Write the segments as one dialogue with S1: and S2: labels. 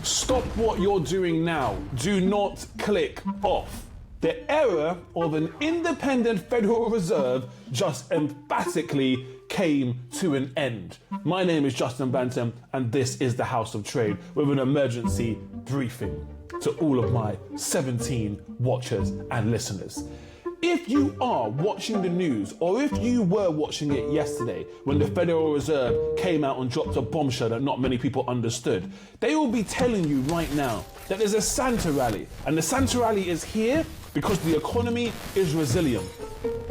S1: Stop what you're doing now. Do not click off. The era of an independent Federal Reserve just emphatically came to an end. My name is Justin Bantam, and this is the House of Trade with an emergency briefing to all of my 17 watchers and listeners. If you are watching the news, or if you were watching it yesterday when the Federal Reserve came out and dropped a bombshell that not many people understood, they will be telling you right now that there's a Santa rally, and the Santa rally is here because the economy is resilient.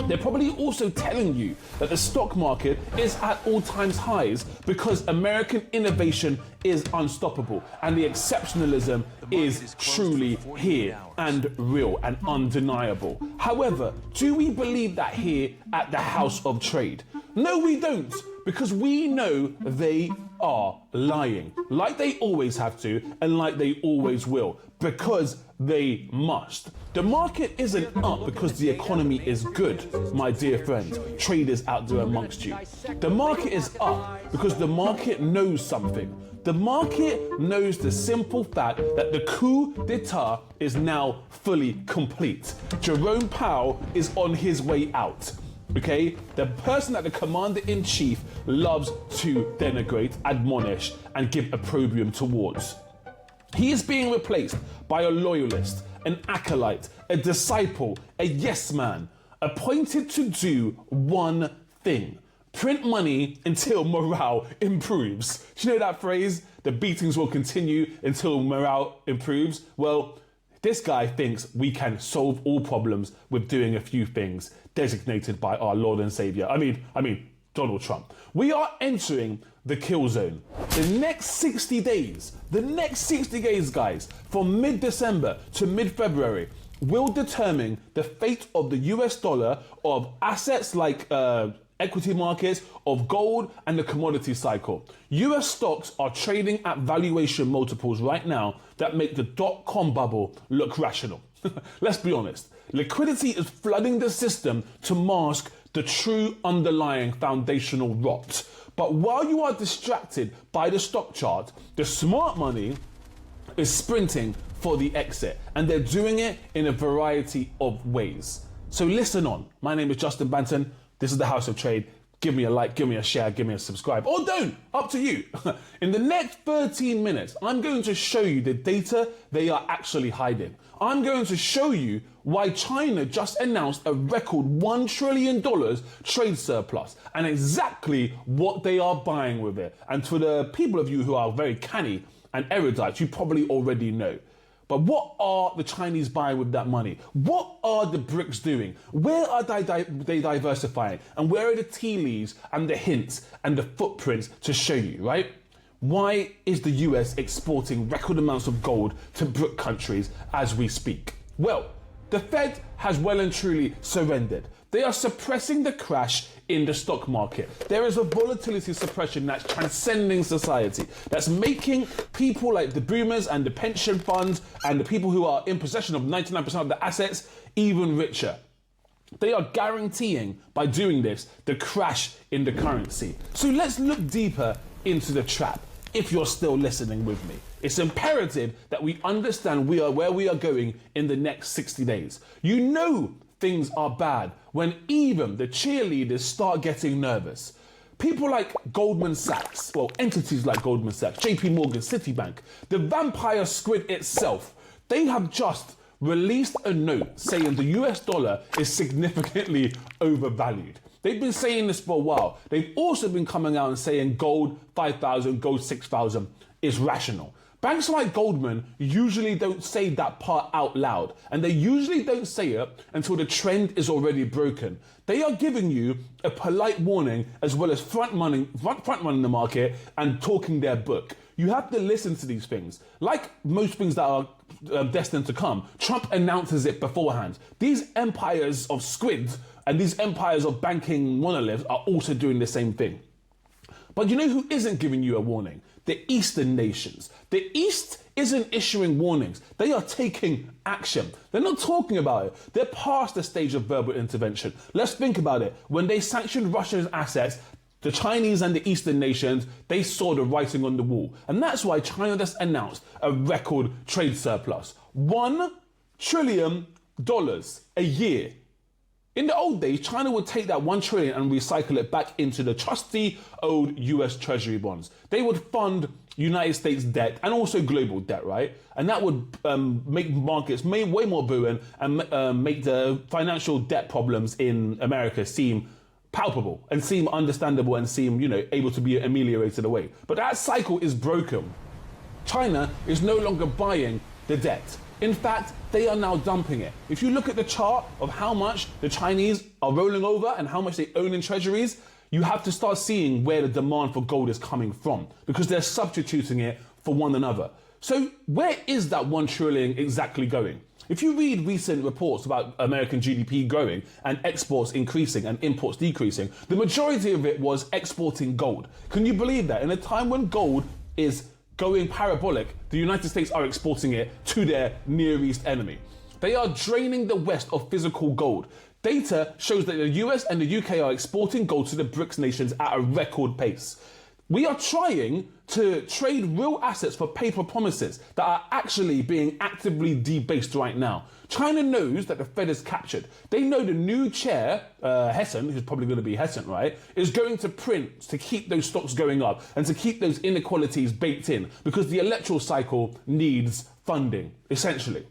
S1: They're probably also telling you that the stock market is at all-time highs because American innovation is unstoppable and the exceptionalism is truly here and real and undeniable. However, do we believe that here at the House of Trade? No, we don't, because we know they are lying, like they always have to and like they always will, because they must. The market isn't up because the economy is good, my dear friends, traders out there amongst you. The market is up because the market knows something. The market knows the simple fact that the coup d'etat is now fully complete. Jerome Powell is on his way out. Okay, the person that the commander-in-chief loves to denigrate, admonish, and give opprobrium towards. He is being replaced by a loyalist, an acolyte, a disciple, a yes man, appointed to do one thing: print money until morale improves. Do you know that phrase? The beatings will continue until morale improves. Well, this guy thinks we can solve all problems with doing a few things designated by our Lord and Savior. I mean, Donald Trump. We are entering the kill zone. The next 60 days, guys, from mid-December to mid-February, will determine the fate of the US dollar, of assets like equity markets, of gold, and the commodity cycle. US stocks are trading at valuation multiples right now that make the dot-com bubble look rational. Let's be honest. Liquidity is flooding the system to mask the true underlying foundational rot. But while you are distracted by the stock chart, the smart money is sprinting for the exit, and they're doing it in a variety of ways. So listen on. My name is Justin Banton. This is the House of Trade. Give me a like, give me a share, give me a subscribe, or don't, up to you. In the next 13 minutes, I'm going to show you the data they are actually hiding. I'm going to show you why China just announced a record $1 trillion trade surplus and exactly what they are buying with it. And for the people of you who are very canny and erudite, you probably already know. But what are the Chinese buying with that money? What are the BRICS doing? Where are they diversifying? And where are the tea leaves and the hints and the footprints to show you, right? Why is the US exporting record amounts of gold to BRIC countries as we speak? Well, the Fed has well and truly surrendered. They are suppressing the crash in the stock market. There is a volatility suppression that's transcending society, that's making people like the boomers and the pension funds and the people who are in possession of 99% of the assets even richer. They are guaranteeing, by doing this, the crash in the currency. So let's look deeper into the trap, if you're still listening with me. It's imperative that we understand where we are going in the next 60 days. You know things are bad when even the cheerleaders start getting nervous. People like Goldman Sachs, well, entities like Goldman Sachs, JP Morgan, Citibank, the vampire squid itself, they have just released a note saying the US dollar is significantly overvalued. They've been saying this for a while. They've also been coming out and saying gold 5,000, gold 6,000 is rational. Banks like Goldman usually don't say that part out loud, and they usually don't say it until the trend is already broken. They are giving you a polite warning as well as front running the market and talking their book. You have to listen to these things. Like most things that are destined to come, Trump announces it beforehand. These empires of squids and these empires of banking monoliths are also doing the same thing. But you know who isn't giving you a warning? The Eastern nations. The East isn't issuing warnings. They are taking action. They're not talking about it. They're past the stage of verbal intervention. Let's think about it. When they sanctioned Russia's assets, The Chinese and the Eastern nations, they saw the writing on the wall. And that's why China just announced a record trade surplus. $1 trillion a year. In the old days, China would take that 1 trillion and recycle it back into the trusty old US Treasury bonds. They would fund United States debt and also global debt, right? And that would make markets way more buoyant and make the financial debt problems in America seem palpable and seem understandable and seem, able to be ameliorated away. But that cycle is broken. China is no longer buying the debt. In fact, they are now dumping it. If you look at the chart of how much the Chinese are rolling over and how much they own in treasuries, you have to start seeing where the demand for gold is coming from because they're substituting it for one another. So where is that 1 trillion exactly going? If you read recent reports about American GDP growing and exports increasing and imports decreasing, the majority of it was exporting gold. Can you believe that? In a time when gold is going parabolic, the United States are exporting it to their Near East enemy. They are draining the West of physical gold. Data shows that the US and the UK are exporting gold to the BRICS nations at a record pace. We are trying to trade real assets for paper promises that are actually being actively debased right now. China knows that the Fed is captured. They know the new chair, Hessen, who's probably going to be Hessen, right, is going to print to keep those stocks going up and to keep those inequalities baked in because the electoral cycle needs funding, essentially.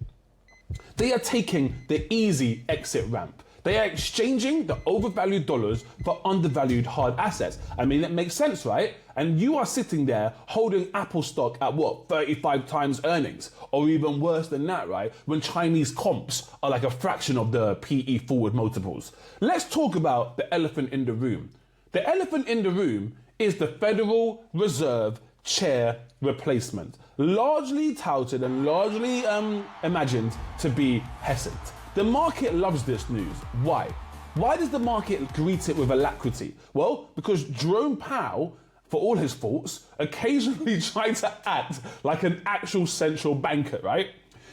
S1: They are taking the easy exit ramp. They are exchanging the overvalued dollars for undervalued hard assets. I mean, it makes sense, right? And you are sitting there holding Apple stock at 35 times earnings, or even worse than that, right? When Chinese comps are like a fraction of the PE forward multiples. Let's talk about the elephant in the room. The elephant in the room is the Federal Reserve chair replacement, largely touted and largely imagined to be Hessen. The market loves this news. Why? Why does the market greet it with alacrity? Well, because Jerome Powell, for all his faults, occasionally tried to act like an actual central banker, right?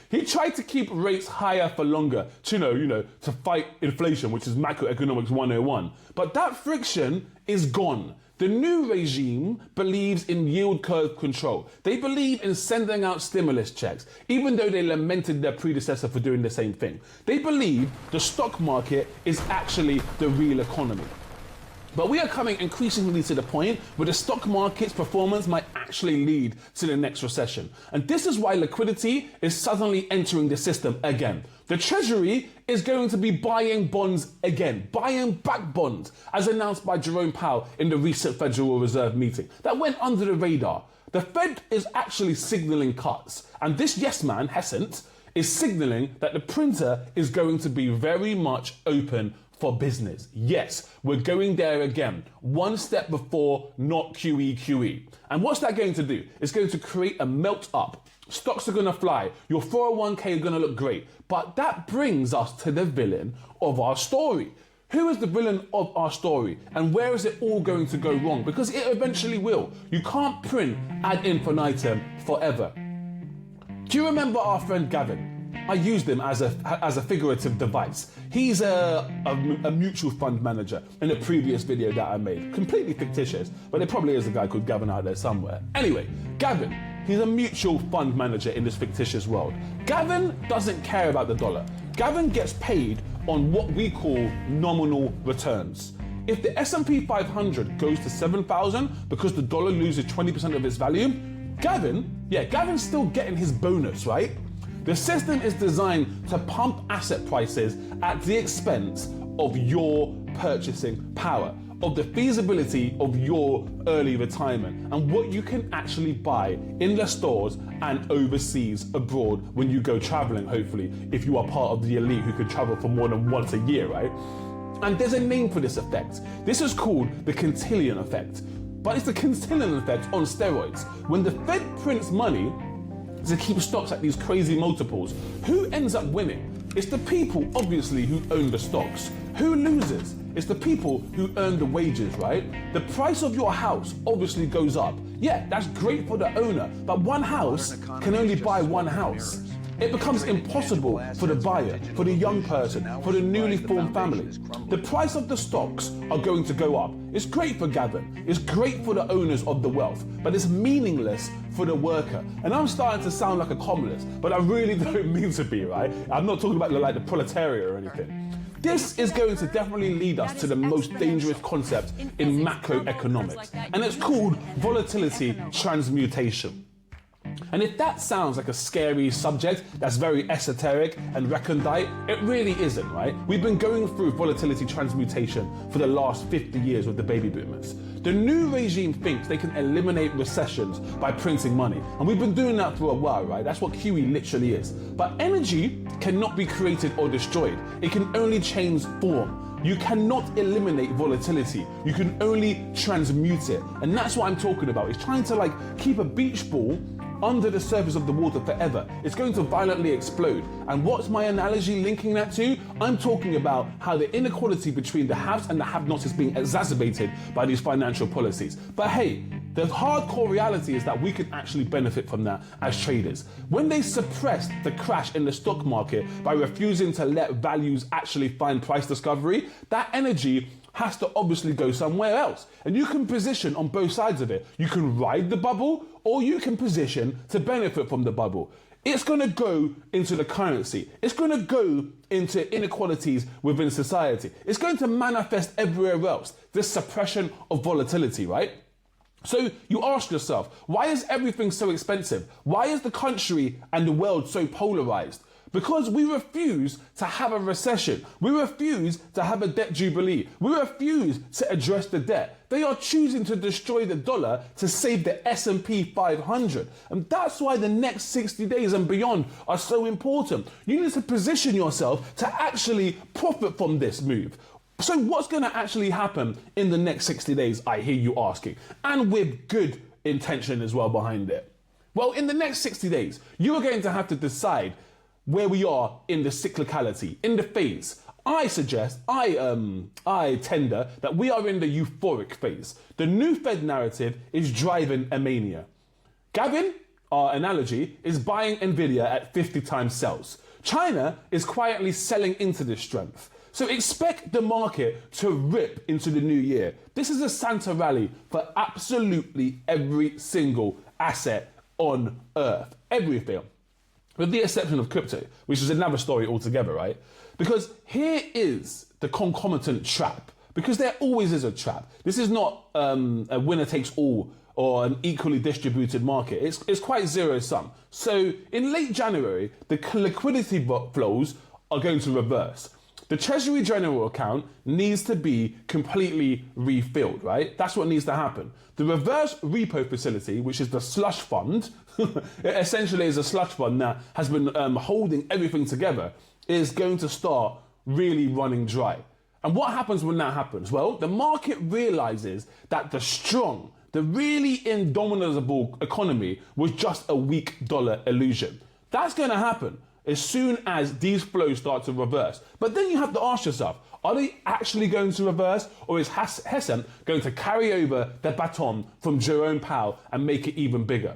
S1: He tried to keep rates higher for longer to fight inflation, which is macroeconomics 101. But that friction is gone. The new regime believes in yield curve control. They believe in sending out stimulus checks, even though they lamented their predecessor for doing the same thing. They believe the stock market is actually the real economy. But we are coming increasingly to the point where the stock market's performance might actually lead to the next recession. And this is why liquidity is suddenly entering the system again. The Treasury is going to be buying bonds again, buying back bonds, as announced by Jerome Powell in the recent Federal Reserve meeting. That went under the radar. The Fed is actually signaling cuts. And this yes man, Hessen, is signaling that the printer is going to be very much open for business. Yes, we're going there again. One step before, not QE. And what's that going to do? It's going to create a melt up. Stocks are going to fly. Your 401k are going to look great. But that brings us to the villain of our story. Who is the villain of our story? And where is it all going to go wrong? Because it eventually will. You can't print ad infinitum forever. Do you remember our friend Gavin? I used him as a figurative device. He's a mutual fund manager in a previous video that I made. Completely fictitious, but there probably is a guy called Gavin out there somewhere. Anyway, Gavin, he's a mutual fund manager in this fictitious world. Gavin doesn't care about the dollar. Gavin gets paid on what we call nominal returns. If the S&P 500 goes to 7,000 because the dollar loses 20% of its value, Gavin's still getting his bonus, right? The system is designed to pump asset prices at the expense of your purchasing power, of the feasibility of your early retirement, and what you can actually buy in the stores and overseas abroad when you go traveling, hopefully, if you are part of the elite who can travel for more than once a year, right? And there's a name for this effect. This is called the Cantillon effect. But it's the Cantillon effect on steroids. When the Fed prints money to keep stocks at these crazy multiples, who ends up winning? It's the people, obviously, who own the stocks. Who loses? It's the people who earn the wages, right? The price of your house obviously goes up. Yeah, that's great for the owner, but one house can only buy one house. it becomes impossible for the buyer, for the young person, for the newly formed family. The price of the stocks are going to go up. It's great for Gavin, it's great for the owners of the wealth, but it's meaningless for the worker. And I'm starting to sound like a communist, but I really don't mean to be, right? I'm not talking about like the proletariat or anything. This is going to definitely lead us to the most dangerous concept in macroeconomics, and it's called volatility transmutation. And if that sounds like a scary subject that's very esoteric and recondite, it really isn't, right? We've been going through volatility transmutation for the last 50 years with the baby boomers. The new regime thinks they can eliminate recessions by printing money. And we've been doing that for a while, right? That's what QE literally is. But energy cannot be created or destroyed. It can only change form. You cannot eliminate volatility. You can only transmute it. And that's what I'm talking about. It's trying to like keep a beach ball under the surface of the water forever. It's going to violently explode. And what's my analogy linking that to? I'm talking about how the inequality between the haves and the have-nots is being exacerbated by these financial policies. But hey, the hardcore reality is that we can actually benefit from that as traders. When they suppressed the crash in the stock market by refusing to let values actually find price discovery, that energy has to obviously go somewhere else. And you can position on both sides of it. You can ride the bubble, or you can position to benefit from the bubble. It's gonna go into the currency. It's gonna go into inequalities within society. It's going to manifest everywhere else, this suppression of volatility, right? So you ask yourself, why is everything so expensive? Why is the country and the world so polarized? Because we refuse to have a recession. We refuse to have a debt jubilee. We refuse to address the debt. They are choosing to destroy the dollar to save the S&P 500. And that's why the next 60 days and beyond are so important. You need to position yourself to actually profit from this move. So what's going to actually happen in the next 60 days, I hear you asking, and with good intention as well behind it? Well, in the next 60 days, you are going to have to decide where we are in the cyclicality, in the phase. I suggest, I tender that we are in the euphoric phase. The new Fed narrative is driving a mania. Gavin, our analogy, is buying Nvidia at 50 times sales. China is quietly selling into this strength. So expect the market to rip into the new year. This is a Santa rally for absolutely every single asset on earth. Everything. With the exception of crypto, which is another story altogether, right? Because here is the concomitant trap. Because there always is a trap. This is not a winner takes all or an equally distributed market. It's quite zero sum. So in late January, the liquidity flows are going to reverse. The Treasury General account needs to be completely refilled, right? That's what needs to happen. The reverse repo facility, which is the slush fund, it essentially is a slush fund that has been holding everything together, is going to start really running dry. And what happens when that happens? Well, the market realizes that the strong, the really indomitable economy was just a weak dollar illusion. That's going to happen as soon as these flows start to reverse. But then you have to ask yourself, are they actually going to reverse, or is Hessen going to carry over the baton from Jerome Powell and make it even bigger?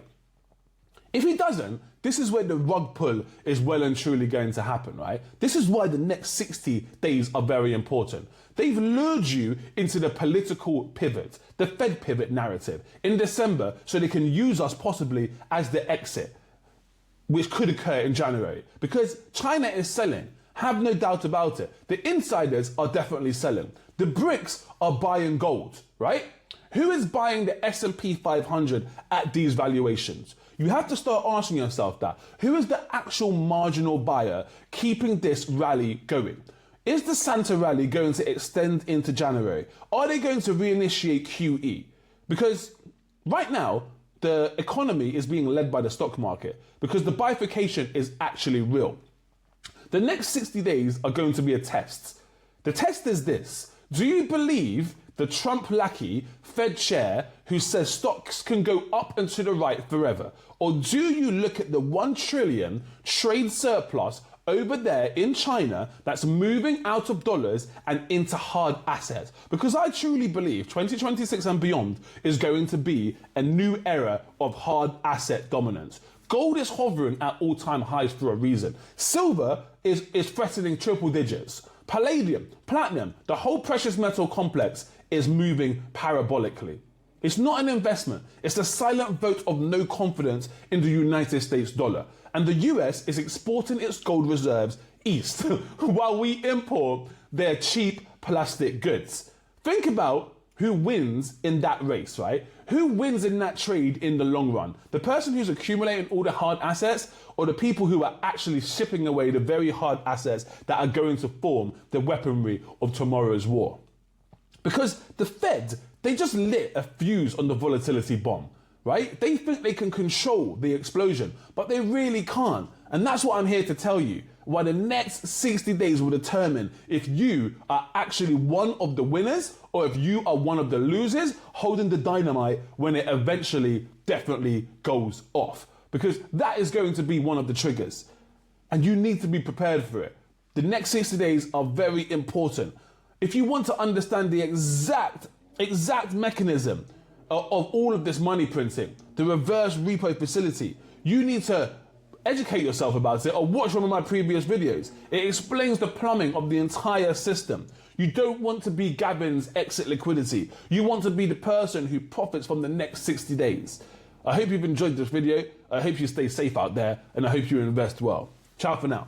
S1: If he doesn't, this is where the rug pull is well and truly going to happen, right? This is why the next 60 days are very important. They've lured you into the political pivot, the Fed pivot narrative in December, so they can use us possibly as the exit, which could occur in January, because China is selling. Have no doubt about it. The insiders are definitely selling. The BRICS are buying gold, right? Who is buying the S&P 500 at these valuations? You have to start asking yourself that. Who is the actual marginal buyer keeping this rally going? Is the Santa rally going to extend into January? Are they going to reinitiate QE? Because right now, the economy is being led by the stock market because the bifurcation is actually real. The next 60 days are going to be a test. The test is this. Do you believe the Trump lackey Fed chair who says stocks can go up and to the right forever? Or do you look at the 1 trillion trade surplus over there in China that's moving out of dollars and into hard assets? Because I truly believe 2026 and beyond is going to be a new era of hard asset dominance. Gold is hovering at all-time highs for a reason. Silver is threatening triple digits. Palladium, platinum, the whole precious metal complex is moving parabolically. It's not an investment. It's a silent vote of no confidence in the United States dollar. And the US is exporting its gold reserves east while we import their cheap plastic goods. Think about who wins in that race, right? Who wins in that trade in the long run? The person who's accumulating all the hard assets, or the people who are actually shipping away the very hard assets that are going to form the weaponry of tomorrow's war? Because the Fed, they just lit a fuse on the volatility bomb, right? They think they can control the explosion, but they really can't. And that's what I'm here to tell you. Why the next 60 days will determine if you are actually one of the winners or if you are one of the losers holding the dynamite when it eventually definitely goes off. Because that is going to be one of the triggers. And you need to be prepared for it. The next 60 days are very important. If you want to understand the exact mechanism of all of this money printing, the reverse repo facility, you need to educate yourself about it or watch one of my previous videos. It explains the plumbing of the entire system. You don't want to be Gavin's exit liquidity. You want to be the person who profits from the next 60 days. I hope you've enjoyed this video. I hope you stay safe out there, and I hope you invest well. Ciao for now.